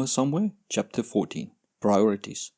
Almost Somewhere, Chapter 14. Priorities.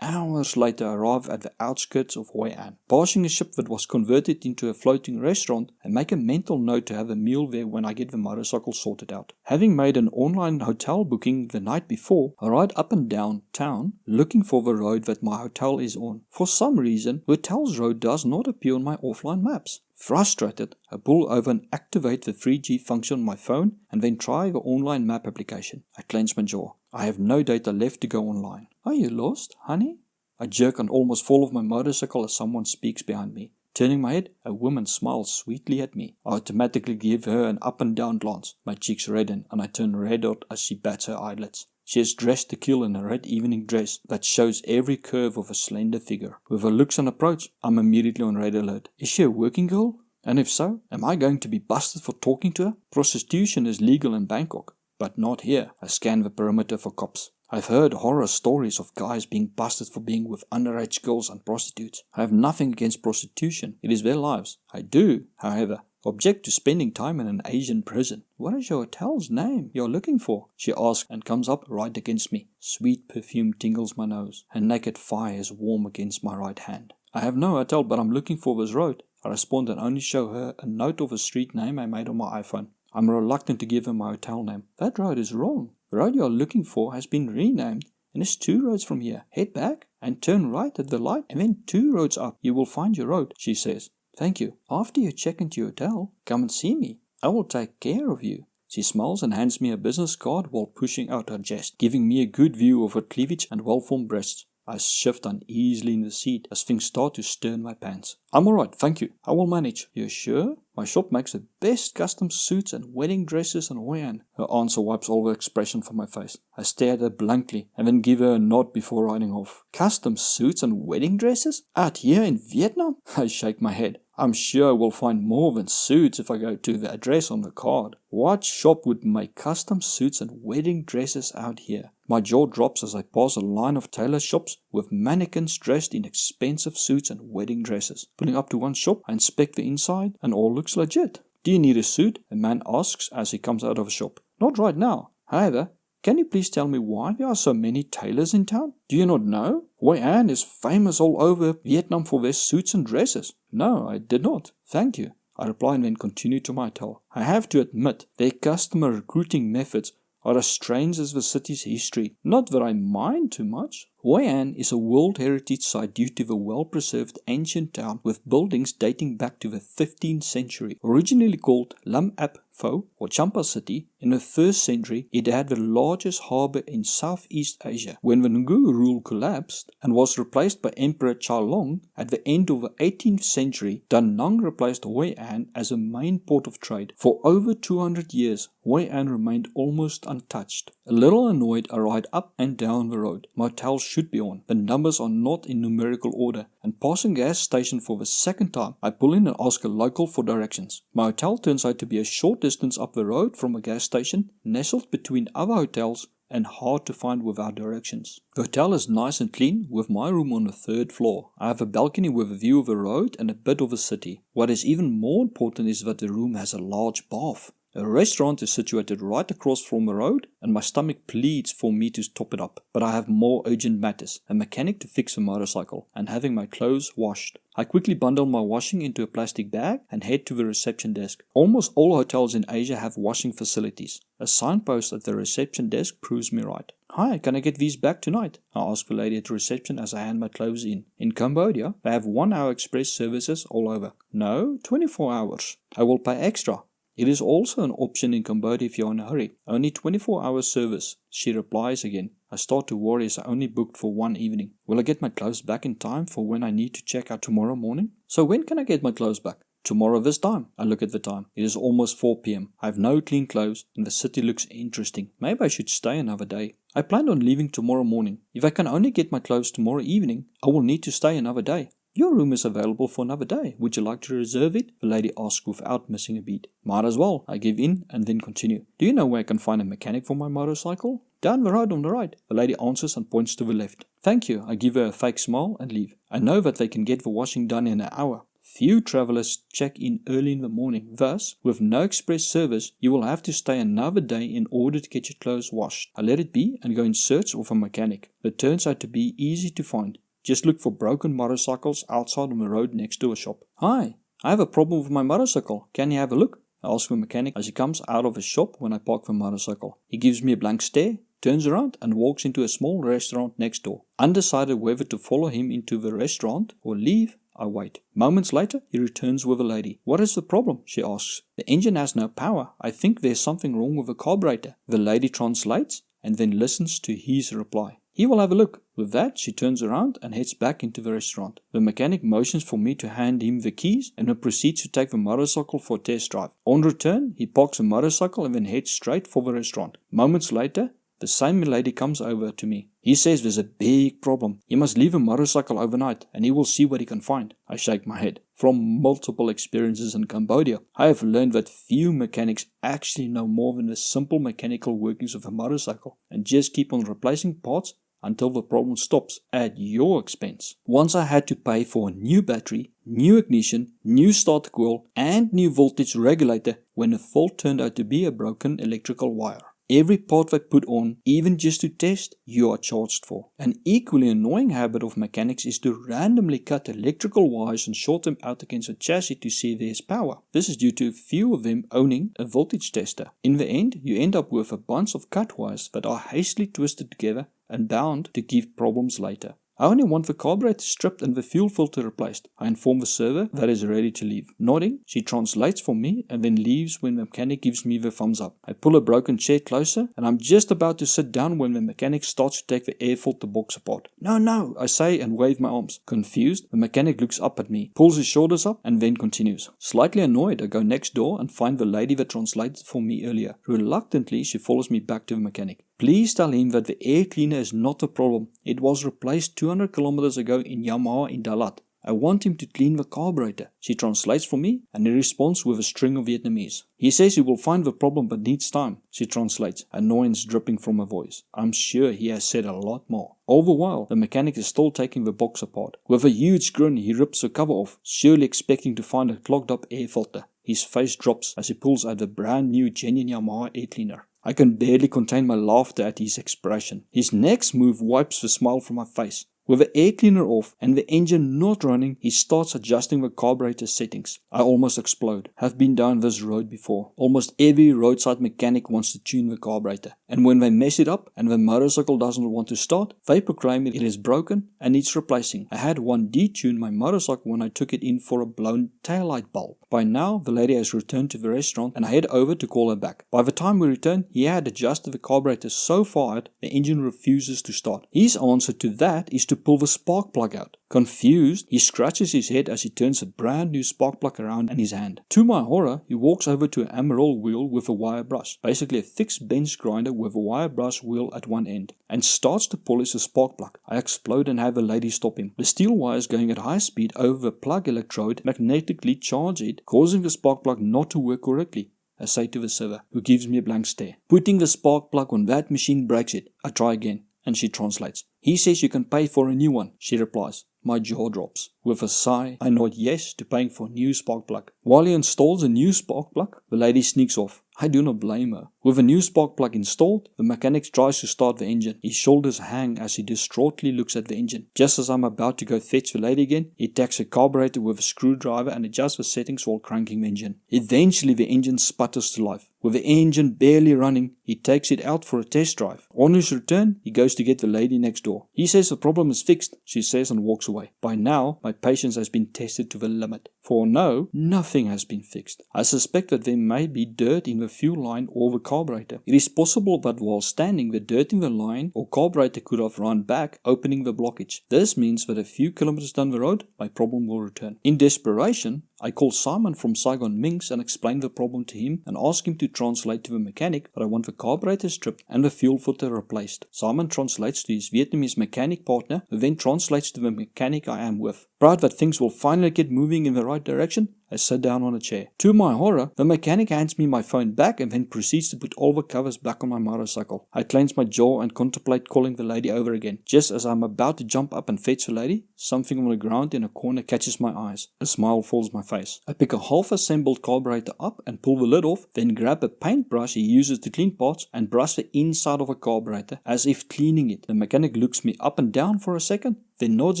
Hours later I arrive at the outskirts of Hoi An, passing a ship that was converted into a floating restaurant, and make a mental note to have a meal there when I get the motorcycle sorted out. Having made an online hotel booking the night before, I ride up and down town looking for the road that my hotel is on. For some reason, the hotel's road does not appear on my offline maps. Frustrated, I pull over and activate the 3G function on my phone and then try the online map application. I clench my jaw. I have no data left to go online. Are you lost, honey? I jerk and almost fall off my motorcycle as someone speaks behind me. Turning my head, a woman smiles sweetly at me. I automatically give her an up and down glance. My cheeks redden and I turn red hot as she bats her eyelids. She is dressed to kill in a red evening dress that shows every curve of a slender figure. With her looks and approach, I'm immediately on red alert. Is she a working girl? And if so, am I going to be busted for talking to her? Prostitution is legal in Bangkok, but not here. I scan the perimeter for cops. I've heard horror stories of guys being busted for being with underage girls and prostitutes. I have nothing against prostitution. It is their lives. I do, however, object to spending time in an Asian prison. What is your hotel's name you're looking for? She asks and comes up right against me. Sweet perfume tingles my nose. Her naked thigh is warm against my right hand. I have no hotel, but I'm looking for this road. I respond and only show her a note of a street name I made on my iPhone. I'm reluctant to give her my hotel name. That road is wrong. The road you are looking for has been renamed and there's 2 roads from here. Head back and turn right at the light and then 2 roads up. You will find your road, she says. Thank you. After you check into your hotel, come and see me. I will take care of you. She smiles and hands me a business card while pushing out her chest, giving me a good view of her cleavage and well-formed breasts. I shift uneasily in the seat as things start to stir in my pants. I'm alright, thank you. I will manage. You're sure? My shop makes the best custom suits and wedding dresses in Hoi An. Her answer wipes all the expression from my face. I stare at her blankly and then give her a nod before riding off. Custom suits and wedding dresses? Out here in Vietnam? I shake my head. I'm sure I will find more than suits if I go to the address on the card. What shop would make custom suits and wedding dresses out here? My jaw drops as I pass a line of tailor shops with mannequins dressed in expensive suits and wedding dresses. Pulling up to one shop, I inspect the inside and all looks legit. Do you need a suit? A man asks as he comes out of a shop. Not right now. However, can you please tell me why there are so many tailors in town? Do you not know? Hoi An is famous all over Vietnam for their suits and dresses. No, I did not. Thank you. I reply and then continue to my hotel. I have to admit, their customer recruiting methods are as strange as the city's history. Not that I mind too much. Hoi An is a World Heritage Site due to the well-preserved ancient town with buildings dating back to the 15th century. Originally called Lam Ap Pho or Champa City, in the 1st century it had the largest harbour in Southeast Asia. When the Ngu rule collapsed and was replaced by Emperor Chalong at the end of the 18th century, Da Nang replaced Hoi An as a main port of trade. For over 200 years, Hoi An remained almost untouched. A little annoyed, I ride up and down the road. My hotel should be on. The numbers are not in numerical order, and passing a gas station for the 2nd time, I pull in and ask a local for directions. My hotel turns out to be a short distance up the road from a gas station, nestled between other hotels and hard to find without directions. The hotel is nice and clean, with my room on the 3rd floor. I have a balcony with a view of the road and a bit of the city. What is even more important is that the room has a large bath. A restaurant is situated right across from the road, and my stomach pleads for me to top it up. But I have more urgent matters, a mechanic to fix a motorcycle, and having my clothes washed. I quickly bundle my washing into a plastic bag and head to the reception desk. Almost all hotels in Asia have washing facilities. A signpost at the reception desk proves me right. Hi, can I get these back tonight? I ask the lady at the reception as I hand my clothes in. In Cambodia, they have 1-hour express services all over. No, 24 hours. I will pay extra. It is also an option in Cambodia if you're in a hurry. Only 24-hour service. She replies again. I start to worry as I only booked for 1 evening. Will I get my clothes back in time for when I need to check out tomorrow morning? So when can I get my clothes back? Tomorrow this time. I look at the time. It is almost 4 p.m. I have no clean clothes and the city looks interesting. Maybe I should stay another day. I planned on leaving tomorrow morning. If I can only get my clothes tomorrow evening, I will need to stay another day. Your room is available for another day. Would you like to reserve it? The lady asks without missing a beat. Might as well. I give in and then continue. Do you know where I can find a mechanic for my motorcycle? Down the road on the right. The lady answers and points to the left. Thank you. I give her a fake smile and leave. I know that they can get the washing done in an hour. Few travelers check in early in the morning. Thus, with no express service, you will have to stay another day in order to get your clothes washed. I let it be and go in search of a mechanic. It turns out to be easy to find. Just look for broken motorcycles outside on the road next to a shop. Hi, I have a problem with my motorcycle. Can you have a look? I ask the mechanic as he comes out of his shop when I park the motorcycle. He gives me a blank stare, turns around and walks into a small restaurant next door. Undecided whether to follow him into the restaurant or leave, I wait. Moments later, he returns with a lady. What is the problem? She asks. The engine has no power. I think there's something wrong with the carburetor. The lady translates and then listens to his reply. He will have a look. With that, she turns around and heads back into the restaurant. The mechanic motions for me to hand him the keys and then proceeds to take the motorcycle for a test drive. On return, he parks the motorcycle and then heads straight for the restaurant. Moments later, the same lady comes over to me. He says there's a big problem. He must leave a motorcycle overnight and he will see what he can find. I shake my head. From multiple experiences in Cambodia, I have learned that few mechanics actually know more than the simple mechanical workings of a motorcycle and just keep on replacing parts until the problem stops at your expense. Once I had to pay for a new battery, new ignition, new starter coil and new voltage regulator when the fault turned out to be a broken electrical wire. Every part they put on, even just to test, you are charged for. An equally annoying habit of mechanics is to randomly cut electrical wires and short them out against a chassis to see if there is power. This is due to a few of them owning a voltage tester. In the end, you end up with a bunch of cut wires that are hastily twisted together and bound to give problems later. I only want the carburetor stripped and the fuel filter replaced. I inform the server that is ready to leave. Nodding, she translates for me and then leaves when the mechanic gives me the thumbs up. I pull a broken chair closer and I'm just about to sit down when the mechanic starts to take the air filter box apart. No, I say and wave my arms. Confused, the mechanic looks up at me, pulls his shoulders up and then continues. Slightly annoyed, I go next door and find the lady that translated for me earlier. Reluctantly, she follows me back to the mechanic. Please tell him that the air cleaner is not a problem. It was replaced 200 kilometers ago in Yamaha in Dalat. I want him to clean the carburetor. She translates for me and he responds with a string of Vietnamese. He says he will find the problem but needs time. She translates, annoyance dripping from her voice. I'm sure he has said a lot more. All the while, the mechanic is still taking the box apart. With a huge grin, he rips the cover off, surely expecting to find a clogged up air filter. His face drops as he pulls out the brand new genuine Yamaha air cleaner. I can barely contain my laughter at his expression. His next move wipes the smile from my face. With the air cleaner off and the engine not running, he starts adjusting the carburetor settings. I almost explode. Have been down this road before. Almost every roadside mechanic wants to tune the carburetor. And when they mess it up and the motorcycle doesn't want to start, they proclaim it is broken and needs replacing. I had one detune my motorcycle when I took it in for a blown taillight bulb. By now, the lady has returned to the restaurant and I head over to call her back. By the time we return, he had adjusted the carburetor so far out, the engine refuses to start. His answer to that is to pull the spark plug out. Confused, he scratches his head as he turns a brand new spark plug around in his hand. To my horror, he walks over to an Emerald wheel with a wire brush, basically a fixed bench grinder with a wire brush wheel at one end, and starts to polish the spark plug. I explode and have the lady stop him. The steel wires going at high speed over the plug electrode magnetically charge it, causing the spark plug not to work correctly. I say to the server, who gives me a blank stare. Putting the spark plug on that machine breaks it. I try again, and she translates. He says you can pay for a new one, she replies. My jaw drops. With a sigh, I nod yes to paying for a new spark plug. While he installs a new spark plug, the lady sneaks off. I do not blame her. With a new spark plug installed, the mechanic tries to start the engine. His shoulders hang as he distraughtly looks at the engine. Just as I'm about to go fetch the lady again, he attacks the carburetor with a screwdriver and adjusts the settings while cranking the engine. Eventually the engine sputters to life. With the engine barely running, he takes it out for a test drive. On his return, he goes to get the lady next door. He says the problem is fixed, she says, and walks away. By now, my patience has been tested to the limit. For no, nothing has been fixed. I suspect that there may be dirt in the fuel line or the carburetor. It is possible that while standing, the dirt in the line or carburetor could have run back, opening the blockage. This means that a few kilometers down the road, my problem will return. In desperation, I call Simon from Saigon Minx and explain the problem to him and ask him to translate to the mechanic that I want the carburetor stripped and the fuel filter replaced. Simon translates to his Vietnamese mechanic partner, who then translates to the mechanic I am with. Proud that things will finally get moving in the right direction, I sit down on a chair. To my horror, the mechanic hands me my phone back and then proceeds to put all the covers back on my motorcycle. I clench my jaw and contemplate calling the lady over again. Just as I'm about to jump up and fetch the lady, something on the ground in a corner catches my eyes. A smile fills my face. I pick a half-assembled carburetor up and pull the lid off, then grab a paintbrush he uses to clean parts and brush the inside of a carburetor as if cleaning it. The mechanic looks me up and down for a second, then nods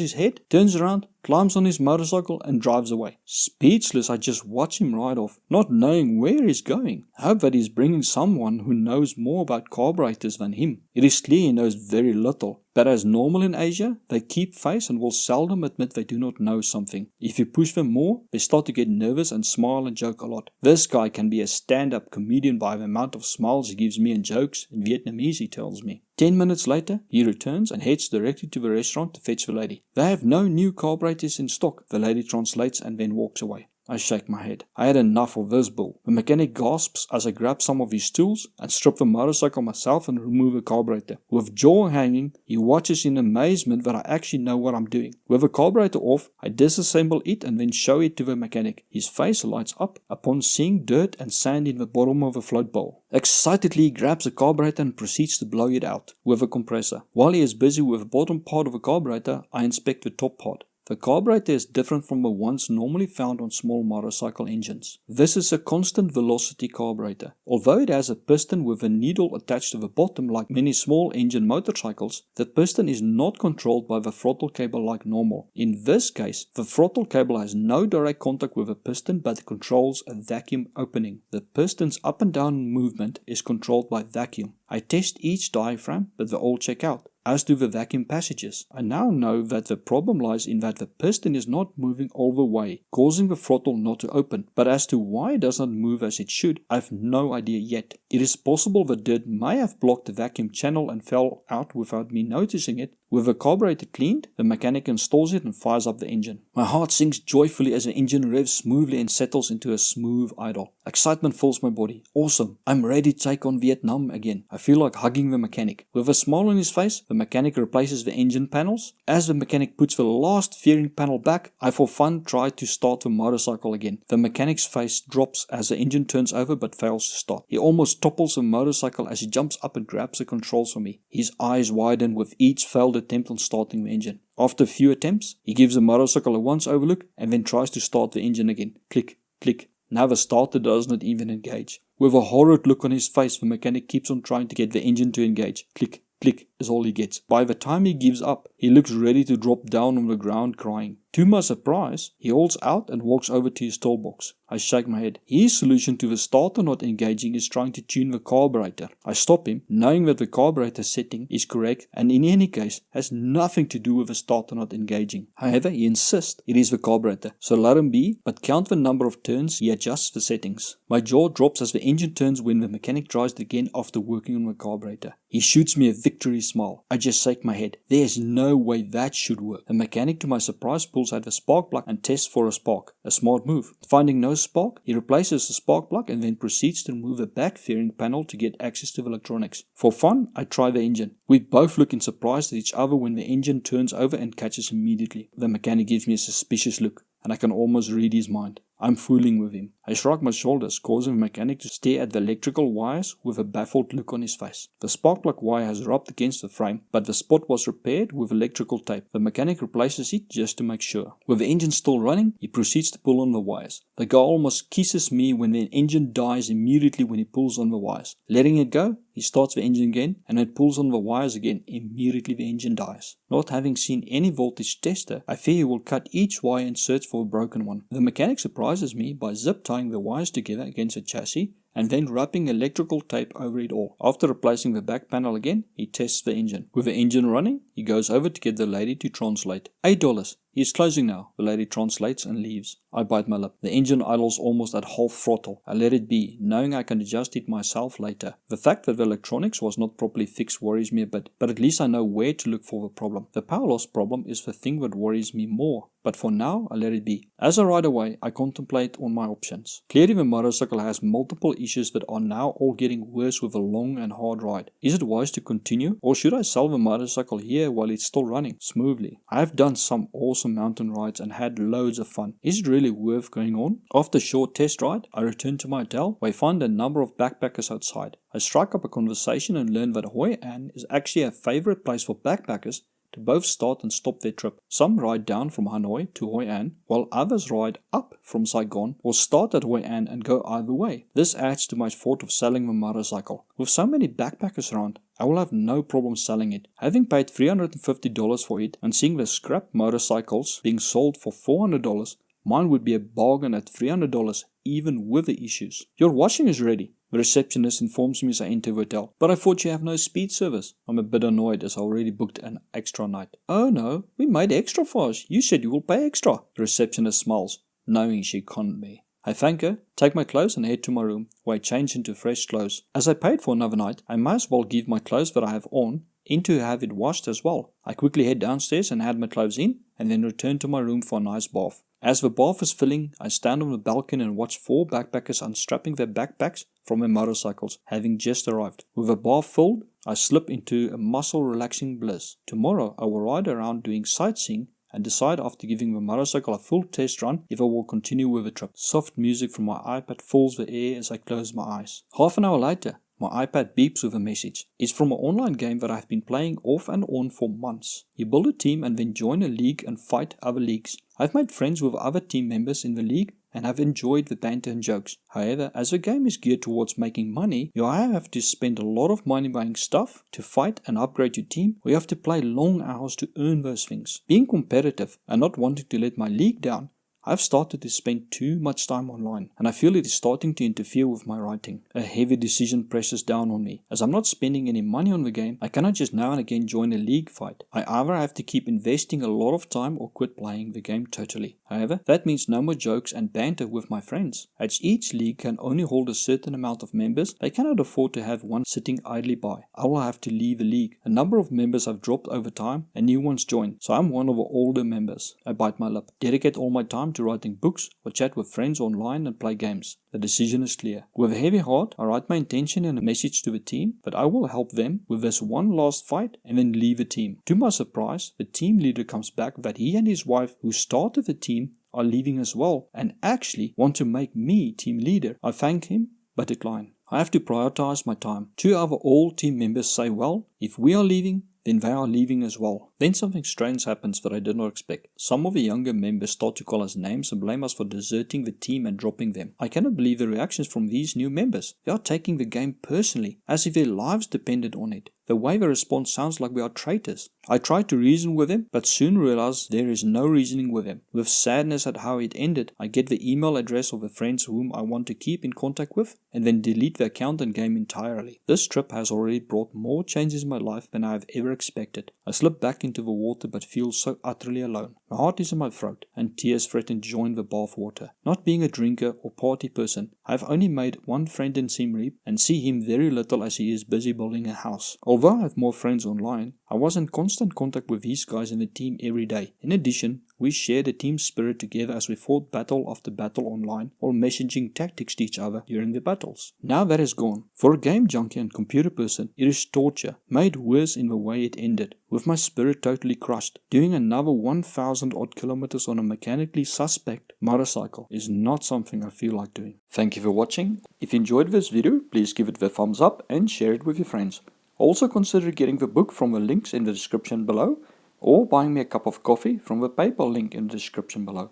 his head, turns around, climbs on his motorcycle and drives away. Speechless, I just watch him ride off, not knowing where he's going. I hope that he's bringing someone who knows more about carburetors than him. It is clear he knows very little, but as normal in Asia, they keep face and will seldom admit they do not know something. If you push them more, they start to get nervous and smile and joke a lot. This guy can be a stand-up comedian by the amount of smiles he gives me and jokes in Vietnamese, he tells me. 10 minutes later, he returns and heads directly to the restaurant to fetch the lady. They have no new carburetors in stock, the lady translates and then walks away. I shake my head. I had enough of this bull. The mechanic gasps as I grab some of his tools and strip the motorcycle myself and remove the carburetor. With jaw hanging, he watches in amazement that I actually know what I'm doing. With the carburetor off, I disassemble it and then show it to the mechanic. His face lights up upon seeing dirt and sand in the bottom of a float bowl. Excitedly, he grabs the carburetor and proceeds to blow it out with a compressor. While he is busy with the bottom part of the carburetor, I inspect the top part. The carburetor is different from the ones normally found on small motorcycle engines. This is a constant velocity carburetor. Although it has a piston with a needle attached to the bottom like many small engine motorcycles, the piston is not controlled by the throttle cable like normal. In this case, the throttle cable has no direct contact with the piston but controls a vacuum opening. The piston's up and down movement is controlled by vacuum. I test each diaphragm, but they all check out, as do the vacuum passages. I now know that the problem lies in that the piston is not moving all the way, causing the throttle not to open. But as to why it does not move as it should, I have no idea yet. It is possible the dirt may have blocked the vacuum channel and fell out without me noticing it. With the carburetor cleaned, the mechanic installs it and fires up the engine. My heart sinks joyfully as the engine revs smoothly and settles into a smooth idle. Excitement fills my body. Awesome. I'm ready to take on Vietnam again. I feel like hugging the mechanic. With a smile on his face, the mechanic replaces the engine panels. As the mechanic puts the last fairing panel back, I for fun try to start the motorcycle again. The mechanic's face drops as the engine turns over but fails to start. He almost topples the motorcycle as he jumps up and grabs the controls from me. His eyes widen with each failed attempt on starting the engine. After a few attempts, he gives the motorcycle a once overlook and then tries to start the engine again. Click, click. Now the starter does not even engage. With a horrid look on his face, the mechanic keeps on trying to get the engine to engage. Click, click is all he gets. By the time he gives up, he looks ready to drop down on the ground crying. To my surprise, he holds out and walks over to his toolbox. I shake my head. His solution to the starter not engaging is trying to tune the carburetor. I stop him, knowing that the carburetor setting is correct and in any case has nothing to do with the starter not engaging. However, he insists it is the carburetor, so let him be, but count the number of turns he adjusts the settings. My jaw drops as the engine turns when the mechanic tries it again after working on the carburetor. He shoots me a victory smile. I just shake my head. There's no way that should work. The mechanic, to my surprise, pulls out the spark plug and tests for a spark. A smart move. Finding no spark, he replaces the spark plug and then proceeds to remove the back fairing panel to get access to the electronics. For fun, I try the engine. We both look in surprise at each other when the engine turns over and catches immediately. The mechanic gives me a suspicious look, and I can almost read his mind. I'm fooling with him. I shrug my shoulders, causing the mechanic to stare at the electrical wires with a baffled look on his face. The spark plug wire has rubbed against the frame, but the spot was repaired with electrical tape. The mechanic replaces it just to make sure. With the engine still running, he proceeds to pull on the wires. The guy almost kisses me when the engine dies immediately when he pulls on the wires. Letting it go, he starts the engine again and it pulls on the wires again. Immediately the engine dies. Not having seen any voltage tester, I fear he will cut each wire and search for a broken one. The mechanic surprises me by zip tying the wires together against the chassis and then wrapping electrical tape over it all. After replacing the back panel again, he tests the engine. With the engine running, he goes over to get the lady to translate. $8. He is closing now. The lady translates and leaves. I bite my lip. The engine idles almost at half throttle. I let it be, knowing I can adjust it myself later. The fact that the electronics was not properly fixed worries me a bit, but at least I know where to look for the problem. The power loss problem is the thing that worries me more. but for now I let it be. As I ride away, I contemplate on my options. Clearly the motorcycle has multiple issues that are now all getting worse with a long and hard ride. Is it wise to continue, or should I sell the motorcycle here while it's still running smoothly? I have done some awesome mountain rides and had loads of fun. Is it really worth going on? After a short test ride, I return to my hotel where I find a number of backpackers outside. I strike up a conversation and learn that Hoi An is actually a favorite place for backpackers to both start and stop their trip. Some ride down from Hanoi to Hoi An, while others ride up from Saigon or start at Hoi An and go either way. This adds to my thought of selling my motorcycle. With so many backpackers around, I will have no problem selling it. Having paid $350 for it and seeing the scrap motorcycles being sold for $400, mine would be a bargain at $300 even with the issues. Your washing is ready, the receptionist informs me as I enter the hotel. But I thought you have no speed service. I'm a bit annoyed as I already booked an extra night. Oh no, we made extra for us. You said you will pay extra. The receptionist smiles, knowing she conned me. I thank her, take my clothes and head to my room, where I change into fresh clothes. As I paid for another night, I might as well give my clothes that I have on in to have it washed as well. I quickly head downstairs and add my clothes in, and then return to my room for a nice bath. As the bath is filling, I stand on the balcony and watch 4 backpackers unstrapping their backpacks from their motorcycles, having just arrived. With the bath filled, I slip into a muscle-relaxing bliss. Tomorrow, I will ride around doing sightseeing and decide after giving the motorcycle a full test run if I will continue with the trip. Soft music from my iPad fills the air as I close my eyes. Half an hour later, my iPad beeps with a message. It's from an online game that I've been playing off and on for months. You build a team and then join a league and fight other leagues. I've made friends with other team members in the league and have enjoyed the banter and jokes. However, as the game is geared towards making money, you have to spend a lot of money buying stuff to fight and upgrade your team, or you have to play long hours to earn those things. Being competitive and not wanting to let my league down, I've started to spend too much time online, and I feel it is starting to interfere with my writing. A heavy decision presses down on me. As I'm not spending any money on the game, I cannot just now and again join a league fight. I either have to keep investing a lot of time or quit playing the game totally. However, that means no more jokes and banter with my friends. As each league can only hold a certain amount of members, they cannot afford to have one sitting idly by. I will have to leave a league. A number of members have dropped over time and new ones joined, so I'm one of the older members. I bite my lip. Dedicate all my time to writing books or chat with friends online and play games. The decision is clear. With a heavy heart, I write my intention in a message to the team that I will help them with this one last fight and then leave the team. To my surprise, the team leader comes back that he and his wife who started the team are leaving as well and actually want to make me team leader. I thank him but decline. I have to prioritize my time. 2 other all team members say, well, if we are leaving, then they are leaving as well. Then something strange happens that I did not expect. Some of the younger members start to call us names and blame us for deserting the team and dropping them. I cannot believe the reactions from these new members. They are taking the game personally, as if their lives depended on it. The way they respond sounds like we are traitors. I try to reason with them, but soon realize there is no reasoning with them. With sadness at how it ended, I get the email address of the friends whom I want to keep in contact with, and then delete the account and game entirely. This trip has already brought more changes in my life than I have ever expected. I slip back into the water but feel so utterly alone. My heart is in my throat, and tears threaten to join the bath water. Not being a drinker or party person, I have only made one friend in Siem Reap and see him very little as he is busy building a house. Although I have more friends online, I was in constant contact with these guys in the team every day. In addition, we shared a team spirit together as we fought battle after battle online while messaging tactics to each other during the battles. Now that is gone. For a game junkie and computer person, it is torture, made worse in the way it ended, with my spirit totally crushed. Doing another 1,000 odd kilometers on a mechanically suspect motorcycle is not something I feel like doing. Thank you for watching. If you enjoyed this video, please give it a thumbs up and share it with your friends. Also consider getting the book from the links in the description below, or buying me a cup of coffee from the PayPal link in the description below.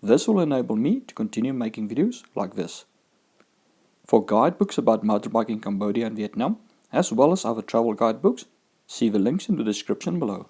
This will enable me to continue making videos like this. For guidebooks about motorbiking in Cambodia and Vietnam, as well as other travel guidebooks, see the links in the description below.